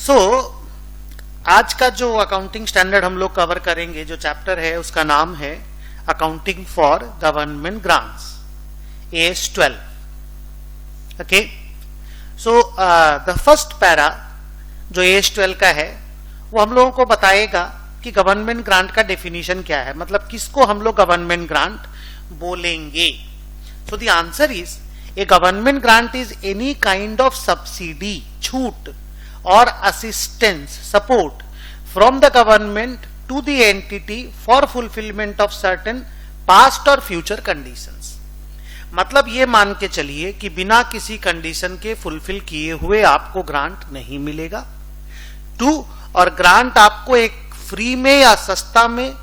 सो आज का जो अकाउंटिंग स्टैंडर्ड हम लोग कवर करेंगे, जो चैप्टर है उसका नाम है accounting for government grants, AS12. Okay, so the first para जो AS12 का है वो हम लोगों को बताएगा कि गवर्नमेंट ग्रांट का डेफिनेशन क्या है, मतलब किसको हम लोग गवर्नमेंट ग्रांट बोलेंगे. So the answer is A government grant is any kind of subsidy, छूट और assistance, support from the government to the entity for fulfilment of certain past और फ्यूचर कंडीशंस. मतलब ये मान के चलिए कि बिना किसी कंडीशन के फुलफिल किए हुए आपको ग्रांट नहीं मिलेगा. और ग्रांट आपको एक फ्री में या सस्ता में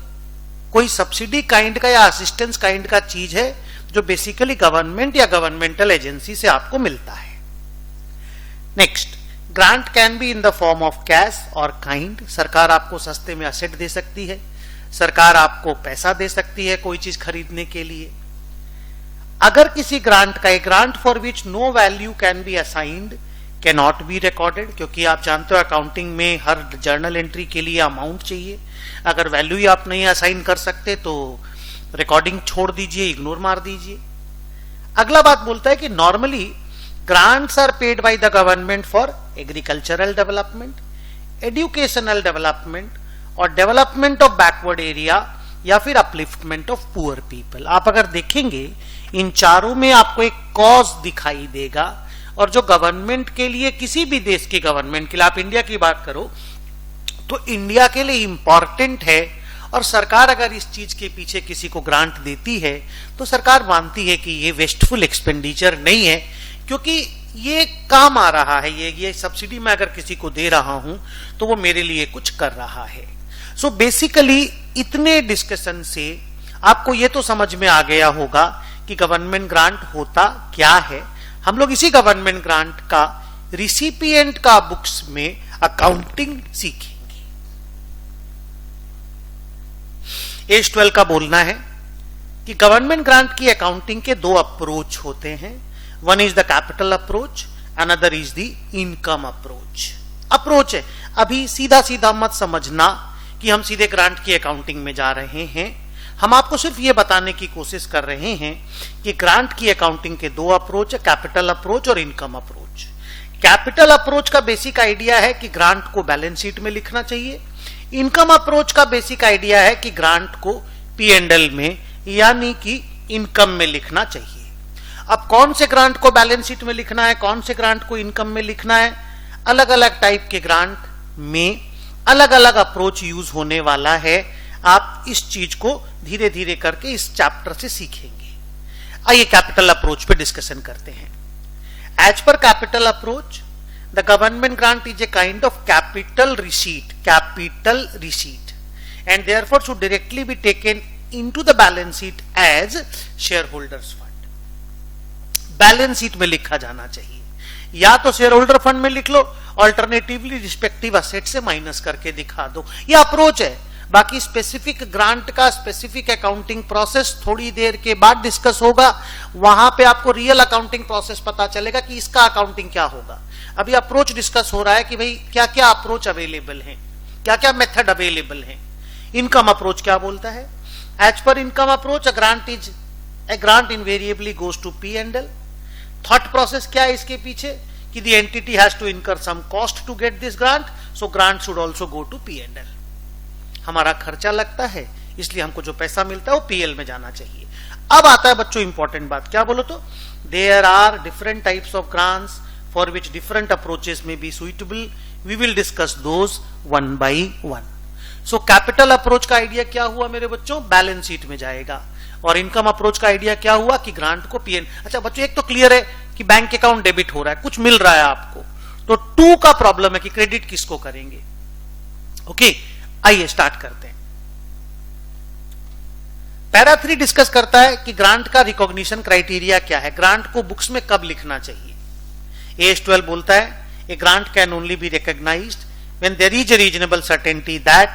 कोई सब्सिडी काइंड का या असिस्टेंस काइंड का चीज है जो बेसिकली गवर्नमेंट या गवर्नमेंटल एजेंसी से आपको मिलता है. Next, grant can be in the form of cash और काइंड. सरकार आपको सस्ते में असेट दे सकती है, सरकार आपको पैसा दे सकती है कोई चीज खरीदने के लिए. अगर किसी ग्रांट का, a grant for which no value can be assigned can not be recorded, क्योंकि आप जानते हो अकाउंटिंग में हर जर्नल एंट्री के लिए अमाउंट चाहिए. अगर वैल्यू ही आप नहीं असाइन कर सकते तो रिकॉर्डिंग छोड़ दीजिए, इग्नोर मार दीजिए. अगला बात बोलता है कि normally grants are paid by the government for agricultural development, educational development और डेवलपमेंट ऑफ बैकवर्ड एरिया या फिर अपलिफ्टमेंट ऑफ पुअर पीपल. आप अगर देखेंगे इन चारों में आपको एक कॉज दिखाई देगा, और जो गवर्नमेंट के लिए, किसी भी देश की गवर्नमेंट के लिए, आप इंडिया की बात करो तो इंडिया के लिए इंपॉर्टेंट है. और सरकार अगर इस चीज के पीछे किसी को ग्रांट देती है तो सरकार मानती है कि ये वेस्टफुल एक्सपेंडिचर नहीं है, क्योंकि ये काम आ रहा है, ये सब्सिडी मैं अगर किसी को दे रहा हूं तो वो मेरे लिए कुछ कर रहा है. सो बेसिकली इतने डिस्कशन से आपको ये तो समझ में आ गया होगा कि गवर्नमेंट ग्रांट होता क्या है. हम लोग इसी गवर्नमेंट ग्रांट का रिसिपिएंट का बुक्स में अकाउंटिंग सीखेंगे. AS12 का बोलना है कि गवर्नमेंट ग्रांट की अकाउंटिंग के दो अप्रोच होते हैं. One is the capital approach, another is the income approach. Approach है, अभी सीधा सीधा मत समझना कि हम सीधे ग्रांट की अकाउंटिंग में जा रहे हैं. हम आपको सिर्फ ये बताने की कोशिश कर रहे हैं कि ग्रांट की अकाउंटिंग के दो अप्रोच है, कैपिटल अप्रोच और इनकम अप्रोच. कैपिटल अप्रोच का बेसिक आइडिया है कि ग्रांट को बैलेंस शीट में लिखना चाहिए. इनकम अप्रोच का बेसिक आइडिया है कि ग्रांट को P&L में यानी कि इनकम में लिखना चाहिए. अब कौन से ग्रांट को बैलेंस शीट में लिखना है, कौन से ग्रांट को इनकम में लिखना है, अलग अलग टाइप के ग्रांट में अलग अलग अप्रोच यूज होने वाला है. आप इस चीज को धीरे धीरे करके इस चैप्टर से सीखेंगे. आइए कैपिटल अप्रोच पे डिस्कशन करते हैं. As per capital approach, the government grant is a kind of capital receipt and therefore should directly be taken into the balance sheet as shareholders fund. Balance sheet में लिखा जाना चाहिए, या तो share holder fund में लिख लो, alternatively respective asset से minus करके दिखा दो. यह अप्रोच है. बाकी स्पेसिफिक ग्रांट का स्पेसिफिक अकाउंटिंग प्रोसेस थोड़ी देर के बाद डिस्कस होगा. वहां पे आपको रियल अकाउंटिंग प्रोसेस पता चलेगा कि इसका अकाउंटिंग क्या होगा. अभी अप्रोच डिस्कस हो रहा है कि भाई क्या क्या अप्रोच अवेलेबल है, क्या क्या मेथड अवेलेबल है. इनकम अप्रोच क्या बोलता है? As per income approach, a grant invariably goes to P&L. Thought process क्या है इसके पीछे कि the entity has to incur some cost to get this grant, so grant should also go to P&L. हमारा खर्चा लगता है, इसलिए हमको जो पैसा मिलता है वो PL में जाना चाहिए. अब आता है बच्चों इंपॉर्टेंट बात, क्या बोलो तो, there are different types of grants for which different approaches में be suitable. We will discuss those one by one. So capital approach का आइडिया क्या हुआ मेरे बच्चों? बैलेंस शीट में जाएगा. और इनकम अप्रोच का आइडिया क्या हुआ कि ग्रांट को PN. अच्छा बच्चों, एक तो क्लियर है कि बैंक अकाउंट डेबिट हो रहा है, कुछ मिल रहा है आपको. तो 2 का प्रॉब्लम है कि क्रेडिट किसको करेंगे. ओके, आइए स्टार्ट करते हैं. पैरा 3 डिस्कस करता है कि ग्रांट का रिकॉग्निशन क्राइटेरिया क्या है, ग्रांट को बुक्स में कब लिखना चाहिए. AS12 बोलता है a grant can only be recognised when there is a reasonable certainty that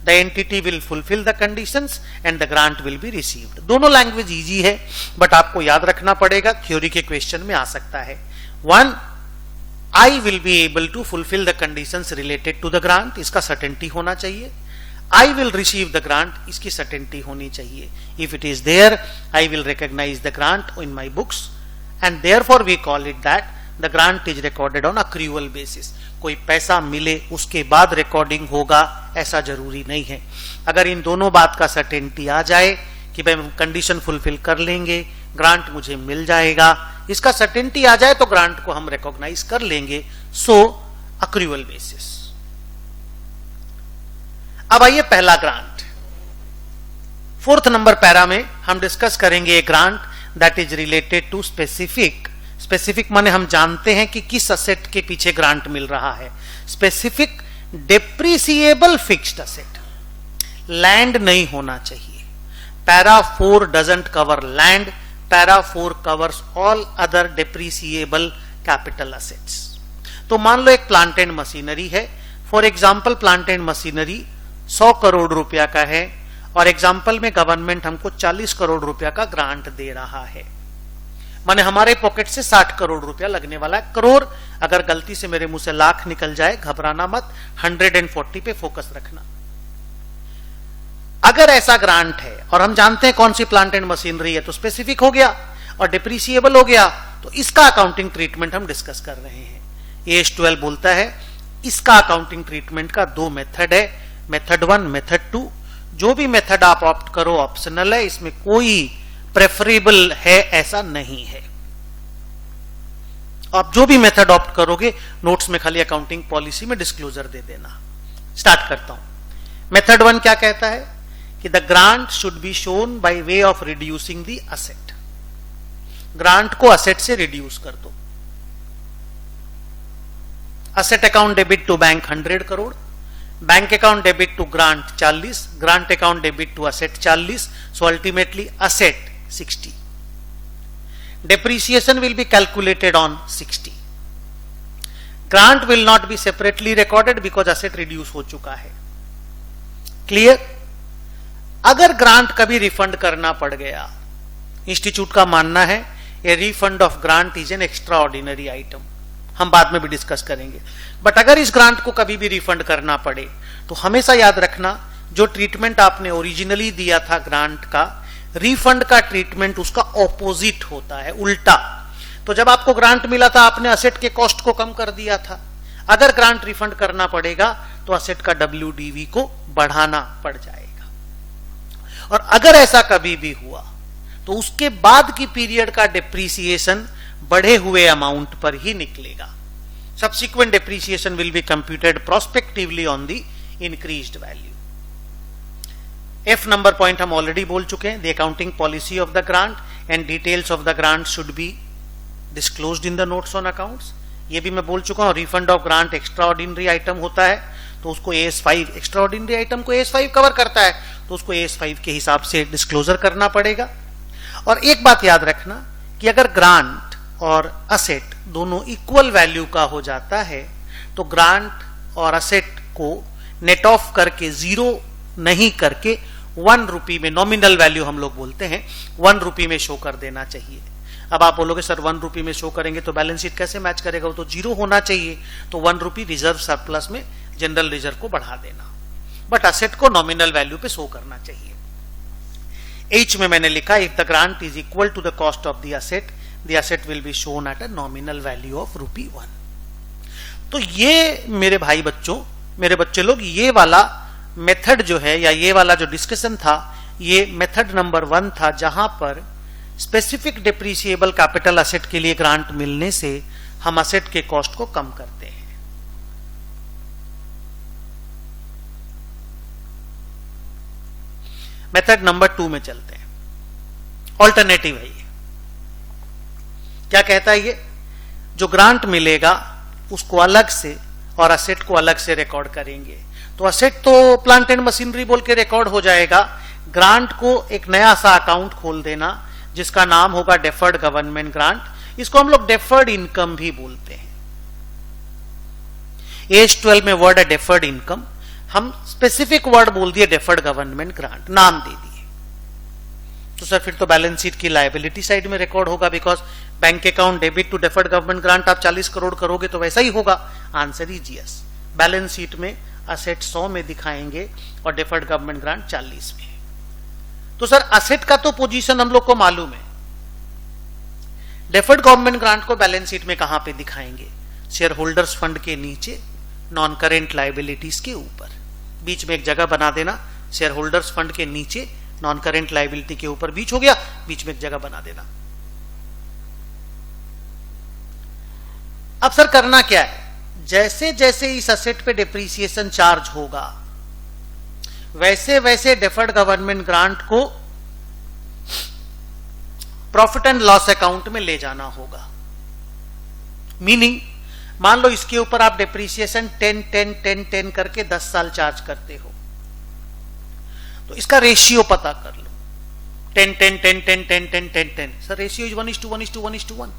the entity will fulfil the conditions and the grant will be received. दोनों लैंग्वेज इजी है, बट आपको याद रखना पड़ेगा, थ्योरी के क्वेश्चन में आ सकता है. 1, I will be able to fulfil the conditions related to the grant, इसका सर्टेनिटी होना चाहिए. I will receive the grant, इसकी सर्टेनिटी होनी चाहिए. If it is there, I will recognise the grant in my books and therefore we call it that the grant is recorded on accrual basis. कोई पैसा मिले उसके बाद recording होगा ऐसा जरूरी नहीं है. अगर इन दोनों बात का सर्टेनिटी आ जाए कि भाई कंडीशन फुलफिल कर लेंगे, ग्रांट मुझे मिल जाएगा, इसका सर्टेनिटी आ जाए तो ग्रांट को हम रिकॉग्नाइज कर लेंगे. सो अक्रूअल बेसिस. अब आइए पहला ग्रांट. 4th नंबर पैरा में हम डिस्कस करेंगे grant that is related to specific. Specific माने हम जानते हैं कि किस असेट के पीछे ग्रांट मिल रहा है. Specific depreciable fixed asset. Land नहीं होना चाहिए. Para 4 doesn't cover land. Para 4 covers all other depreciable capital assets. तो मान लो एक प्लांट एंड मशीनरी है. For example plant and machinery 100 crore रुपया का है और एग्जाम्पल में गवर्नमेंट हमको 40 करोड़ रुपया का ग्रांट दे रहा है. माने हमारे पॉकेट से 60 करोड़ रुपया लगने वाला है. करोड़ अगर गलती से मेरे मुंह से लाख निकल जाए घबराना मत, 140 पे फोकस रखना. अगर ऐसा ग्रांट है और हम जानते हैं कौन सी प्लांट एंड मशीनरी है तो स्पेसिफिक हो गया और डिप्रिसिएबल हो गया, तो इसका अकाउंटिंग ट्रीटमेंट हम डिस्कस कर रहे हैं. AS 12 बोलता है इसका अकाउंटिंग ट्रीटमेंट का 2 मेथड है, मेथड 1, मेथड 2. जो भी मेथड आप ऑप्ट करो ऑप्शनल है, इसमें कोई प्रेफरेबल है ऐसा नहीं है. आप जो भी मेथड ऑप्ट करोगे नोट्स में खाली अकाउंटिंग पॉलिसी में डिस्क्लोजर दे देना. स्टार्ट करता हूं. मेथड 1 क्या कहता है कि the grant should be shown by way of reducing the asset. Grant को असेट से रिड्यूस कर दो. Asset account debit to bank 100 crore, bank account debit to grant 40, grant account debit to asset 40, so ultimately asset 60. Depreciation will be calculated on 60. Grant will not be separately recorded because asset reduce हो चुका है. Clear? अगर grant कभी refund करना पड़ गया, institute का मानना है a refund of grant is an extraordinary item. हम बाद में भी डिस्कस करेंगे. बट अगर इस ग्रांट को कभी भी रिफंड करना पड़े तो हमेशा याद रखना जो ट्रीटमेंट आपने ओरिजिनली दिया था ग्रांट का, रिफंड का ट्रीटमेंट उसका ऑपोजिट होता है, उल्टा. तो जब आपको ग्रांट मिला था आपने असेट के कॉस्ट को कम कर दिया था. अगर ग्रांट रिफंड करना पड़ेगा तो असेट का WDV को बढ़ाना पड़ जाएगा. और अगर ऐसा कभी भी हुआ तो उसके बाद की पीरियड का डिप्रिसिएशन बढ़े हुए अमाउंट पर ही निकलेगा. Subsequent depreciation will be computed prospectively on the increased value. F number point हम ऑलरेडी बोल चुके हैं. The accounting policy of the grant and details of the grant should B disclosed in the notes on accounts. ये भी मैं बोल चुका हूं. Refund of grant extra ordinary item होता है तो उसको AS5, एक्स्ट्रा ऑर्डिनरी आइटम को AS5 कवर करता है तो उसको AS5 के हिसाब से डिस्क्लोजर करना पड़ेगा. और एक बात याद रखना कि अगर ग्रांट और असेट दोनों इक्वल वैल्यू का हो जाता है तो ग्रांट और असेट को नेट ऑफ करके, जीरो नहीं करके 1 रुपी में, नॉमिनल वैल्यू हम लोग बोलते हैं, 1 रुपी में शो कर देना चाहिए. अब आप बोलोगे सर 1 रुपी में शो करेंगे तो बैलेंस शीट कैसे मैच करेगा, वो तो जीरो होना चाहिए. तो 1 रुपी रिजर्व सरप्लस में जनरल रिजर्व को बढ़ा देना. बट असेट को नॉमिनल वैल्यू पे शो करना चाहिए. H में मैंने लिखा if the grant is equal to the cost of the asset will be shown at a nominal value of ₹1. तो ये मेरे भाई बच्चों, मेरे बच्चे लोग, ये वाला मेथड जो है या ये वाला जो डिस्कशन था ये मेथड नंबर 1 था जहां पर स्पेसिफिक डिप्रिसिएबल कैपिटल असेट के लिए ग्रांट मिलने से हम असेट के कॉस्ट को कम करते हैं. मेथड नंबर 2 में चलते हैं. ऑल्टरनेटिव है ये. क्या कहता है ये? जो ग्रांट मिलेगा उसको अलग से और असेट को अलग से रिकॉर्ड करेंगे. तो असेट तो प्लांट एंड मशीनरी बोल के रिकॉर्ड हो जाएगा. ग्रांट को एक नया सा अकाउंट खोल देना जिसका नाम होगा डेफर्ड गवर्नमेंट ग्रांट. इसको हम लोग डेफर्ड इनकम भी बोलते हैं. AS 12 में वर्ड है डेफर्ड इनकम. हम स्पेसिफिक वर्ड बोल दिए डेफर्ड गवर्नमेंट ग्रांट, नाम दे दिए. तो सर फिर तो बैलेंस शीट की लायबिलिटी साइड में रिकॉर्ड होगा, because bank account debit to deferred government grant आप 40 करोड़ करोगे तो वैसा ही होगा। Answer is yes. Balance sheet में असेट 100 में दिखाएंगे और डेफर्ड गवर्नमेंट ग्रांट 40 में। तो सर असेट का तो पोजीशन हम लोग को मालूम है, डेफर्ड गवर्नमेंट ग्रांट को बैलेंस शीट में कहां पे दिखाएंगे? शेयर होल्डर्स फंड के नीचे, नॉन करेंट लायबिलिटीज के ऊपर। बीच में एक जगह बना देना, शेयर होल्डर्स फंड के नीचे, नॉन करेंट लायबिलिटी के ऊपर, बीच हो गया, बीच में एक जगह बना देना। अब सर करना क्या है? जैसे जैसे इस असेट पे डिप्रीसिएशन चार्ज होगा वैसे वैसे डेफर्ड गवर्नमेंट ग्रांट को प्रॉफिट एंड लॉस अकाउंट में ले जाना होगा। मीनिंग, मान लो इसके ऊपर आप डिप्रीसिएशन 10 10 10 10 करके 10 साल चार्ज करते हो, तो इसका रेशियो पता कर लो। 10 10 10 10 10 10 10 10, सर रेशियो इज 1:1:1:1:1।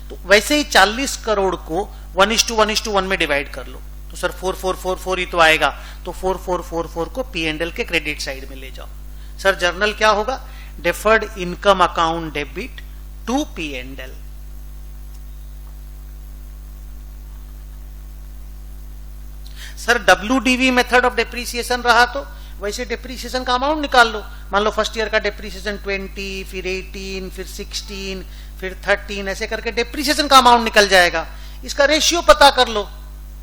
तो वैसे ही 40 करोड़ को 1:1:1 में डिवाइड कर लो, तो सर 4444 ही तो आएगा। तो 4444 को P&L के क्रेडिट साइड में ले जाओ। सर जर्नल क्या होगा? Deferred income account debit to P&L। Sir WDV method of depreciation रहा तो वैसे डिप्रीसिएशन का अमाउंट निकाल लो। मान लो फर्स्ट ईयर का डिप्रीसिएशन 20, फिर 18, फिर 16, फिर 13, ऐसे करके डिप्रीसिएशन का अमाउंट निकल जाएगा। इसका रेशियो पता कर लो,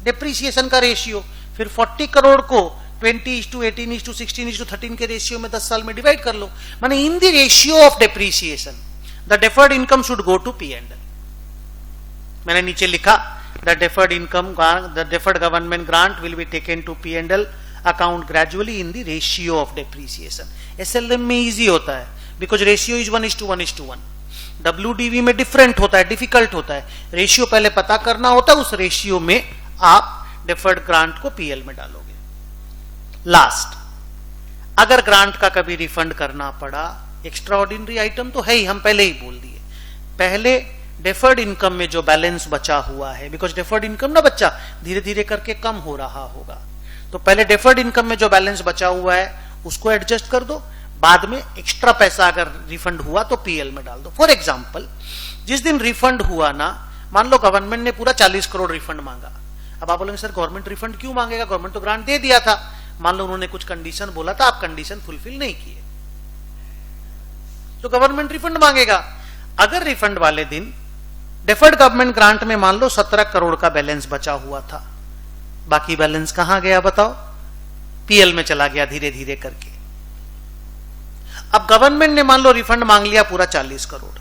डिप्रीसिएशन का रेशियो। फिर 40 करोड़ को 20:18:16:13 के रेशियो में 10 साल में डिवाइड कर लो। माने in the ratio of depreciation the deferred income should go to P&L। मैंने नीचे लिखा, the deferred income, the deferred government grant will be taken to P&L account gradually in the ratio of depreciation. SLM में easy होता है, because ratio is 1:1:1। WDV में different होता है, difficult होता है। रेशियो पहले पता करना होता है, उस रेशियो में आप डेफर्ड ग्रांट को PL में डालोगे। लास्ट, अगर ग्रांट का कभी रिफंड करना पड़ा, एक्स्ट्रा ऑर्डिनरी आइटम तो है ही, हम पहले ही बोल दिए। पहले डेफर्ड इनकम में जो बैलेंस बचा हुआ है, बिकॉज डेफर्ड इनकम ना बच्चा धीरे धीरे करके कम हो रहा होगा, तो पहले डेफर्ड इनकम में जो बैलेंस बचा हुआ है उसको एडजस्ट कर दो। बाद में एक्स्ट्रा पैसा अगर रिफंड हुआ तो PL में डाल दो। फॉर एग्जाम्पल, जिस दिन रिफंड हुआ ना, मान लो गवर्नमेंट ने पूरा 40 करोड़ रिफंड मांगा। अब आप बोलेंगे सर गवर्नमेंट रिफंड क्यों मांगेगा, गवर्नमेंट तो ग्रांट दे दिया था। मान लो उन्होंने कुछ कंडीशन बोला था, आप कंडीशन फुलफिल नहीं किए, तो गवर्नमेंट रिफंड मांगेगा। अगर रिफंड वाले दिन डेफर्ड गवर्नमेंट ग्रांट में मान लो 17 करोड़ का बैलेंस बचा हुआ था, बाकी बैलेंस कहां गया बताओ? PL में चला गया धीरे धीरे करके। अब गवर्नमेंट ने मान लो रिफंड मांग लिया पूरा 40 करोड़,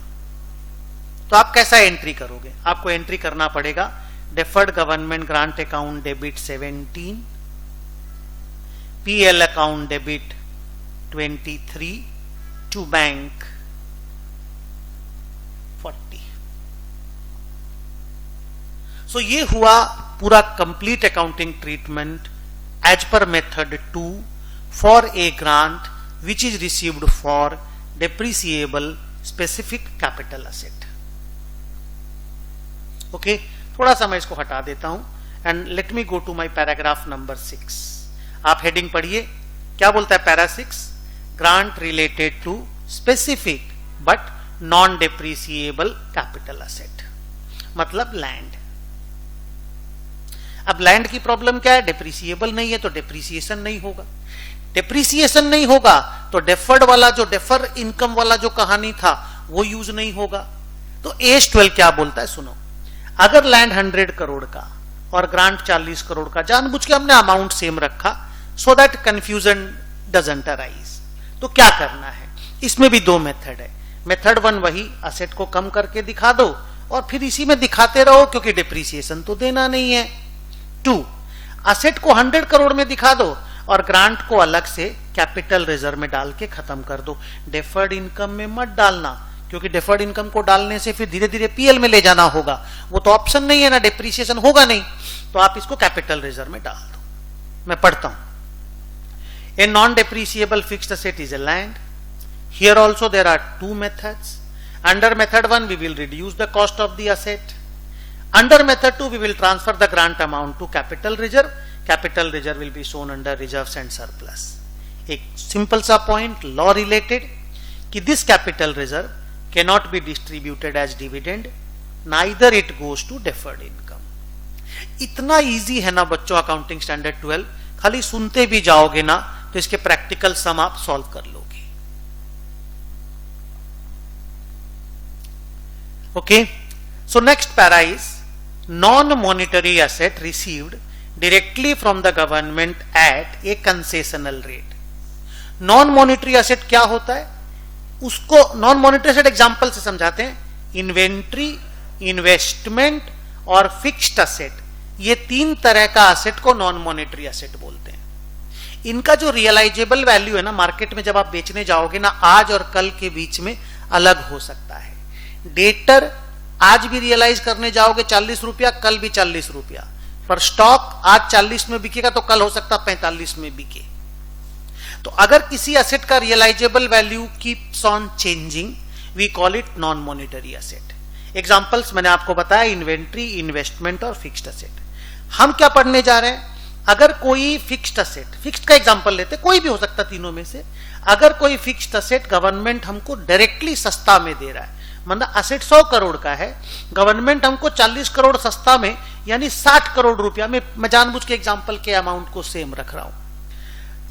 तो आप कैसा एंट्री करोगे? आपको एंट्री करना पड़ेगा deferred government grant account debit 17, PL account debit 23 to bank 40। So ये हुआ पूरा complete accounting treatment as per method 2 for a grant which is received for depreciable specific capital asset. Okay, थोड़ा सा मैं इसको हटा देता हूं and let me go to my paragraph number 6। आप हेडिंग पढ़िए, क्या बोलता है para 6? Grant related to specific but non depreciable capital asset, मतलब लैंड। अब लैंड की प्रॉब्लम क्या है? डेप्रीसिएबल नहीं है तो डेप्रीसिएशन नहीं होगा। डेप्रीसिएशन नहीं होगा तो डेफर्ड वाला, जो डेफर इनकम वाला जो कहानी था वो यूज नहीं होगा। तो एज 12 क्या बोलता है सुनो, अगर लैंड 100 करोड़ का और ग्रांट 40 करोड़ का, जानबूझ के हमने अमाउंट सेम रखा so that confusion doesn't arise. तो क्या करना है? इसमें भी 2 मेथड है। मेथड 1 वही, असेट को कम करके दिखा दो और फिर इसी में दिखाते रहो क्योंकि डिप्रीसिएशन तो देना नहीं है। 2, असेट को 100 करोड़ में दिखा दो और ग्रांट को अलग से कैपिटल रिजर्व में डाल के खत्म कर दो। डेफर्ड इनकम में मत डालना, क्योंकि डेफर्ड इनकम को डालने से फिर धीरे धीरे PL में ले जाना होगा, वो तो ऑप्शन नहीं है ना, डिप्रीसिएशन होगा नहीं, तो आप इसको कैपिटल रिजर्व में डाल दो। मैं पढ़ता हूं। A non depreciable fixed asset is a land. Here also there are 2 methods. Under method 1 we will reduce the cost of the asset. Under method 2 we will transfer the grant amount to capital reserve. Capital reserve will be shown under reserves and surplus. एक simple सा point law related, कि this capital reserve can not be distributed as dividend, neither it goes to deferred income. इतना easy है ना बच्चों accounting standard 12, खाली सुनते भी जाओगे ना तो इसके प्रैक्टिकल सम आप सॉल्व कर लोगे। Okay, so next para is non monetary asset received directly from the government at A concessional rate. Non monetary asset क्या होता है, उसको नॉन मॉनिटरी एसेट एग्जांपल से समझाते हैं। इन्वेंट्री, इन्वेस्टमेंट और फिक्स्ड एसेट, ये तीन तरह का एसेट को नॉन मॉनिटरी एसेट बोलते हैं। इनका जो रियलाइजेबल वैल्यू है ना मार्केट में जब आप बेचने जाओगे ना, आज और कल के बीच में अलग हो सकता है। डेटर आज भी रियलाइज करने जाओगे 40 रुपया, कल भी 40 रुपया, पर स्टॉक आज 40 में बिकेगा तो कल हो सकता 45 में बिके। तो अगर किसी एसेट का realisable value keeps on changing, we call it non monetary asset. Examples मैंने आपको बताया, इन्वेंट्री, इन्वेस्टमेंट और फिक्स्ड एसेट। हम क्या पढ़ने जा रहे हैं, अगर कोई फिक्स्ड एसेट, फिक्स्ड का एग्जांपल लेते, कोई भी हो सकता तीनों में से, अगर कोई फिक्स्ड एसेट गवर्नमेंट हमको डायरेक्टली सस्ता में दे रहा है, मतलब एसेट 100 करोड़ का है, गवर्नमेंट हमको 40 करोड़ सस्ता में यानी 60 करोड़ रुपया में, मैं जानबूझ के एग्जांपल के अमाउंट को सेम रख रहा हूं,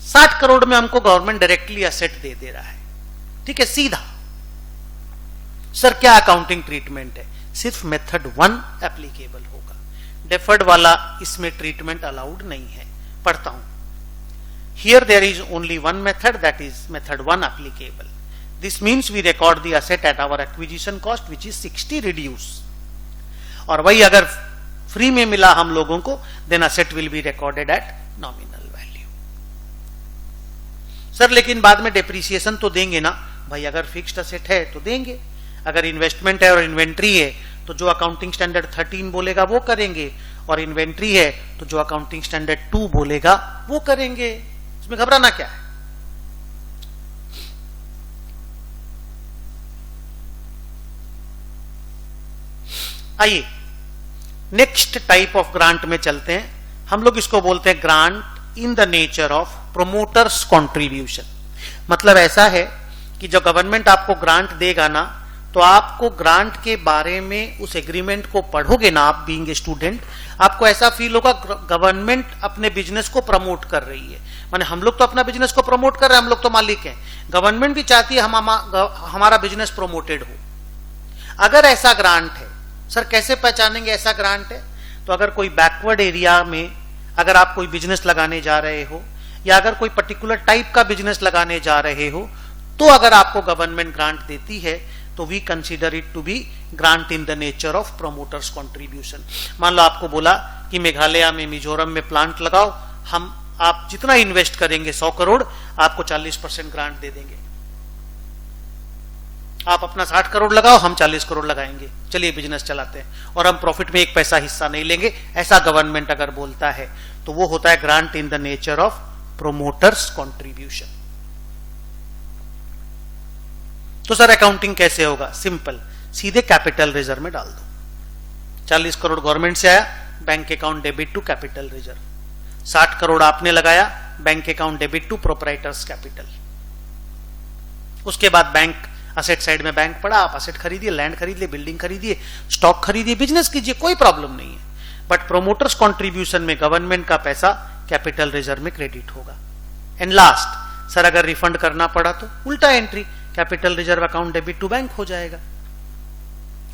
60 करोड़ में हमको गवर्नमेंट डायरेक्टली एसेट दे रहा है, ठीक है, सीधा। सर क्या अकाउंटिंग ट्रीटमेंट है, सिर्फ मेथड 1 एप्लीकेबल होगा, डेफर्ड वाला इसमें ट्रीटमेंट अलाउड नहीं है। पढ़ता हूं, here there is only one method, that is method 1 applicable. This means we record the asset at our acquisition cost which is 60 reduce, और वही अगर फ्री में मिला हम लोगों को, then asset will be recorded at nominal value। Sir लेकिन बाद में डेप्रिसिएशन तो देंगे ना, भाई अगर फिक्स्ड एसेट है तो देंगे, अगर इन्वेस्टमेंट है और इन्वेंट्री है तो जो अकाउंटिंग स्टैंडर्ड 13 बोलेगा वो करेंगे, और इन्वेंट्री है तो जो अकाउंटिंग स्टैंडर्ड 2 बोलेगा वो करेंगे, इसमें घबराना क्या है। आइए नेक्स्ट टाइप ऑफ ग्रांट में चलते हैं। हम लोग इसको बोलते हैं grant in the nature of promoters contribution. मतलब ऐसा है कि जो गवर्नमेंट आपको ग्रांट देगा ना, तो आपको ग्रांट के बारे में उस एग्रीमेंट को पढ़ोगे ना, आप बीइंग ए स्टूडेंट, आपको ऐसा फील होगा गवर्नमेंट अपने बिजनेस को प्रमोट कर रही है। माने हम लोग तो अपना बिजनेस को प्रमोट कर रहे हैं, हम लोग तो मालिक हैं, गवर्नमेंट भी चाहती है हमारा बिजनेस प्रमोटेड हो। अगर ऐसा ग्रांट है, सर कैसे पहचानेंगे ऐसा ग्रांट है, तो अगर कोई बैकवर्ड एरिया में अगर आप कोई बिजनेस लगाने जा रहे हो, या अगर कोई पर्टिकुलर टाइप का बिजनेस लगाने जा रहे हो, तो अगर आपको गवर्नमेंट ग्रांट देती है तो we consider it to be grant in the nature of promoters contribution. मान लो आपको बोला कि मेघालय में, मिजोरम में प्लांट लगाओ, आप जितना इन्वेस्ट करेंगे 100 करोड़, आपको 40% ग्रांट दे देंगे। आप अपना 60 करोड़ लगाओ, हम 40 करोड़ लगाएंगे, चलिए बिजनेस चलाते हैं, और हम प्रॉफिट में एक पैसा हिस्सा नहीं लेंगे। ऐसा गवर्नमेंट अगर बोलता है तो वो होता है grant in the nature of promoters contribution. तो सर अकाउंटिंग कैसे होगा, सिंपल, सीधे कैपिटल रिजर्व में डाल दो। 40 करोड़ गवर्नमेंट से आया, bank account debit to capital reserve. 60 crore आपने लगाया, bank account debit to proprietors capital. उसके बाद बैंक असेट साइड में बैंक पड़ा, आप असेट खरीदिए, लैंड खरीद लिए, बिल्डिंग खरीदिए, स्टॉक खरीदिए, बिजनेस कीजिए, कोई प्रॉब्लम नहीं है। बट प्रोमोटर्स कंट्रीब्यूशन में गवर्नमेंट का पैसा कैपिटल रिजर्व में क्रेडिट होगा। एंड लास्ट, सर अगर रिफंड करना पड़ा तो उल्टा entry, capital reserve account debit to bank हो जाएगा,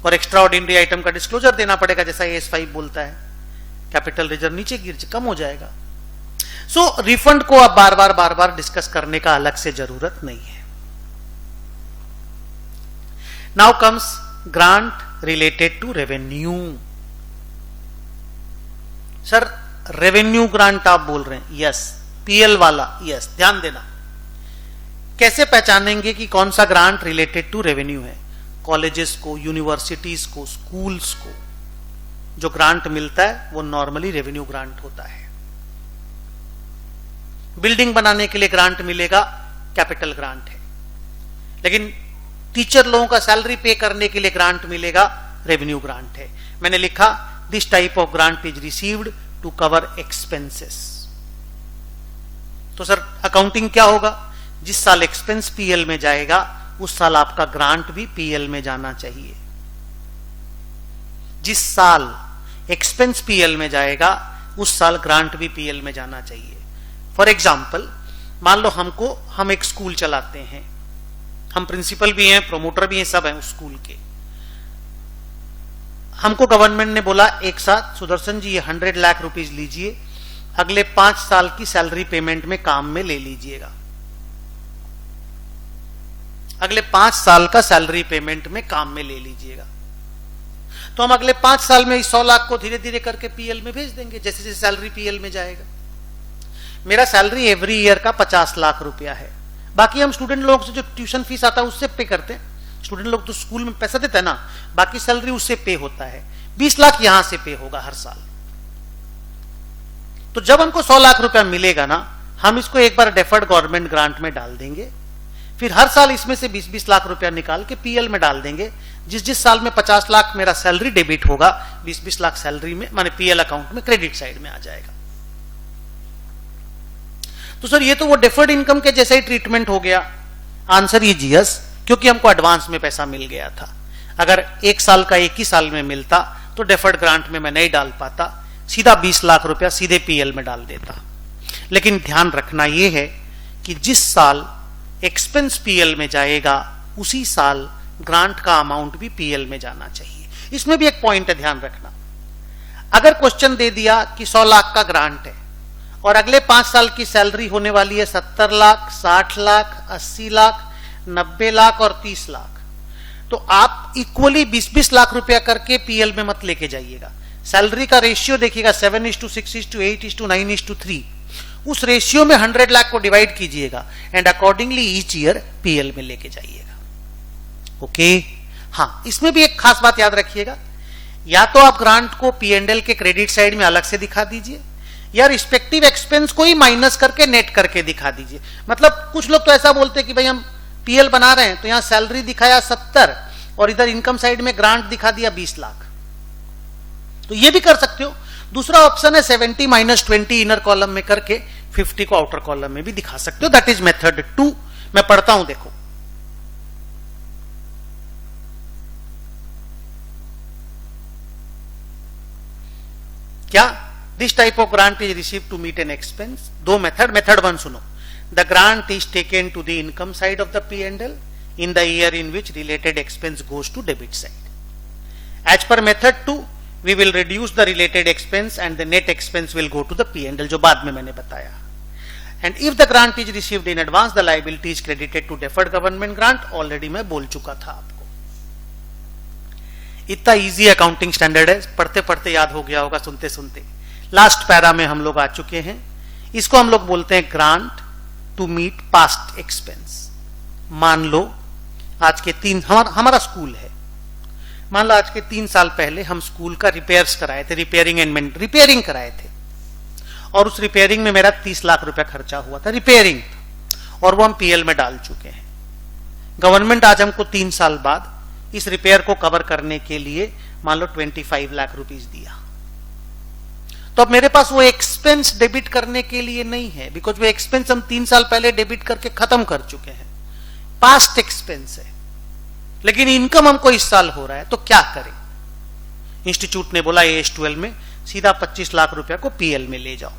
और एक्स्ट्रा ऑर्डिनरी आइटम का डिस्क्लोजर देना पड़ेगा, जैसा AS5 बोलता है, कैपिटल रिजर्व नीचे कम हो जाएगा। सो रिफंड को अब बार बार डिस्कस करने का अलग से जरूरत नहीं है। Now comes grant related to revenue। Sir revenue grant आप बोल रहे हैं, यस। PL वाला, यस, ध्यान देना। कैसे पहचानेंगे कि कौन सा ग्रांट रिलेटेड टू रेवेन्यू है? कॉलेजेस को, यूनिवर्सिटीज को, स्कूल्स को जो ग्रांट मिलता है वो नॉर्मली रेवेन्यू ग्रांट होता है। बिल्डिंग बनाने के लिए ग्रांट मिलेगा, कैपिटल ग्रांट है। लेकिन टीचर लोगों का सैलरी पे करने के लिए ग्रांट मिलेगा, रेवेन्यू ग्रांट है। मैंने लिखा this type of grant is received to cover expenses. तो सर अकाउंटिंग क्या होगा? जिस साल एक्सपेंस पीएल में जाएगा उस साल आपका ग्रांट भी पीएल में जाना चाहिए। जिस साल एक्सपेंस पीएल में जाएगा उस साल ग्रांट भी पीएल में जाना चाहिए। फॉर एग्जाम्पल, मान लो हम एक स्कूल चलाते हैं, हम प्रिंसिपल भी हैं, प्रोमोटर भी हैं, सब हैं उस स्कूल के। हमको गवर्नमेंट ने बोला एक साथ, सुदर्शन जी ये 100 लाख रुपीज लीजिए, अगले 5 साल की सैलरी पेमेंट में काम में ले लीजिएगा। अगले 5 साल का सैलरी पेमेंट में काम में ले लीजिएगा। तो हम अगले 5 साल में इस 100 लाख को धीरे धीरे करके पीएल में भेज देंगे, जैसे जैसे सैलरी पीएल में जाएगा। मेरा सैलरी एवरी ईयर का 50 लाख रुपया है। बाकी हम स्टूडेंट लोग से जो ट्यूशन फीस आता है उससे पे करते हैं। स्टूडेंट लोग तो स्कूल में पैसा देते हैं ना, बाकी सैलरी उससे पे होता है। 20 लाख यहां से पे होगा हर साल। तो जब हमको 100 लाख रुपया मिलेगा ना, हम इसको एक बार डेफर्ड गवर्नमेंट ग्रांट में डाल देंगे, फिर हर साल इसमें से 20-20 लाख रुपया निकाल के पीएल में डाल देंगे। जिस साल में 50 लाख मेरा सैलरी डेबिट होगा, 20-20 लाख सैलरी में माने पीएल अकाउंट में क्रेडिट साइड में आ जाएगा। तो सर ये तो वो डेफर्ड इनकम के जैसा ही ट्रीटमेंट हो गया। आंसर ये जीएस, क्योंकि हमको एडवांस में पैसा मिल गया था। अगर एक साल का एक ही साल में मिलता तो डेफर्ड ग्रांट में मैं नहीं डाल पाता, सीधा 20 लाख रुपया सीधे पीएल में डाल देता। लेकिन ध्यान रखना यह है कि जिस साल एक्सपेंस पीएल में जाएगा उसी साल ग्रांट का अमाउंट भी पीएल में जाना चाहिए। इसमें भी एक पॉइंट है, ध्यान रखना। अगर क्वेश्चन दे दिया कि 100 लाख का ग्रांट है और अगले 5 साल की सैलरी होने वाली है 70 लाख, 60 लाख, 80 लाख, 90 लाख और 30 लाख, तो आप इक्वली 20-20 लाख रुपया करके पीएल में मत लेके जाइएगा। सैलरी का रेशियो देखिएगा 7:6:8:9:3। उस रेशियो में 100 लाख को डिवाइड कीजिएगा and accordingly each year PL में लेके जाइएगा। ओके, हाँ, इसमें भी एक खास बात याद रखिएगा, या तो आप ग्रांट को पी&एल के क्रेडिट साइड में अलग से दिखा दीजिए, या रिस्पेक्टिव एक्सपेंस को ही माइनस करके नेट करके दिखा दीजिए। मतलब कुछ लोग तो ऐसा बोलते हैं कि भाई हम पीएल बना रहे हैं तो यहां सैलरी दिखाया 70 और इधर इनकम साइड में ग्रांट दिखा दिया 20 लाख, तो ये भी कर सकते हो। दूसरा ऑप्शन है 70 - 20 इनर कॉलम में करके 50 को आउटर कॉलम में भी दिखा सकते हो। That is method 2। मैं पढ़ता हूं, देखो। क्या this type of grant is receive to meet an expense. 2 method. Method 1 सुनो। The grant is taken to the income side of the P and L in the year in which related expense goes to debit side. As per method 2, we will reduce the related expense and the net expense will go to the P&L, जो बाद में मैंने बताया. And if the grant is received in advance, the liability is credited to deferred government grant. Already मैं बोल चुका था आपको. इतना इजी अकाउंटिंग स्टैंडर्ड है, पढ़ते पढ़ते याद हो गया होगा, सुनते सुनते. लास्ट पैरा में हम लोग आ चुके हैं. इसको हम लोग बोलते हैं grant to meet past expense. मान लो आज के हमारा स्कूल है, मान लो आज के 3 साल पहले हम स्कूल का रिपेयर्स कराए थे, रिपेयरिंग कराए थे, और उस रिपेयरिंग में मेरा 30 लाख रुपया खर्चा हुआ था रिपेयरिंग, और वो हम पीएल में डाल चुके हैं. गवर्नमेंट आज हमको 3 साल बाद इस रिपेयर को कवर करने के लिए मान लो 25 लाख रुपीस दिया. तो अब मेरे पास वो एक्सपेंस डेबिट करने के लिए नहीं है, बिकॉज वो एक्सपेंस हम 3 साल पहले डेबिट करके खत्म कर चुके हैं, पास्ट एक्सपेंस है. लेकिन इनकम हमको इस साल हो रहा है, तो क्या करें? इंस्टीट्यूट ने बोला AS12 में सीधा 25 लाख रुपया को पीएल में ले जाओ,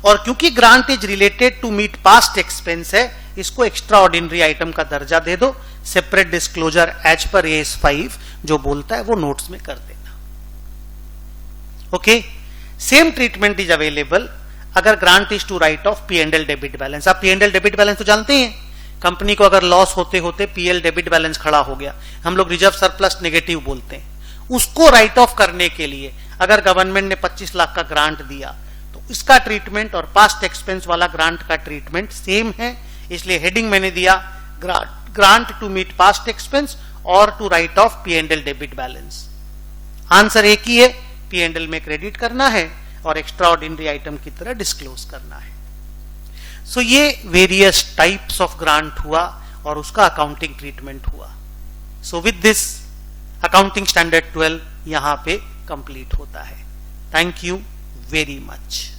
और क्योंकि grant is related to meet past expense है, इसको एक्स्ट्रा ऑर्डिनरी आइटम का दर्जा दे दो. Separate disclosure as per AS5 जो बोलता है वो नोट्स में कर देना. Okay, same treatment is available अगर grant is to write off P&L debit balance. आप P&L डेबिट बैलेंस तो जानते हैं, कंपनी को अगर लॉस होते होते PL डेबिट बैलेंस खड़ा हो गया, हम लोग रिजर्व सरप्लस नेगेटिव बोलते हैं, उसको राइट ऑफ करने के लिए अगर गवर्नमेंट ने 25 लाख का ग्रांट दिया, तो इसका ट्रीटमेंट और पास्ट एक्सपेंस वाला ग्रांट का ट्रीटमेंट सेम है. इसलिए हेडिंग मैंने दिया grant to meet past expense और to write off P&L debit balance. Answer एक ही है, P&L में क्रेडिट करना है और एक्स्ट्रा ऑर्डिनरी आइटम की तरह डिस्क्लोज करना है. सो ये वेरियस टाइप्स ऑफ ग्रांट हुआ और उसका अकाउंटिंग ट्रीटमेंट हुआ. So with this accounting standard 12 यहां पे कंप्लीट होता है. Thank you very much.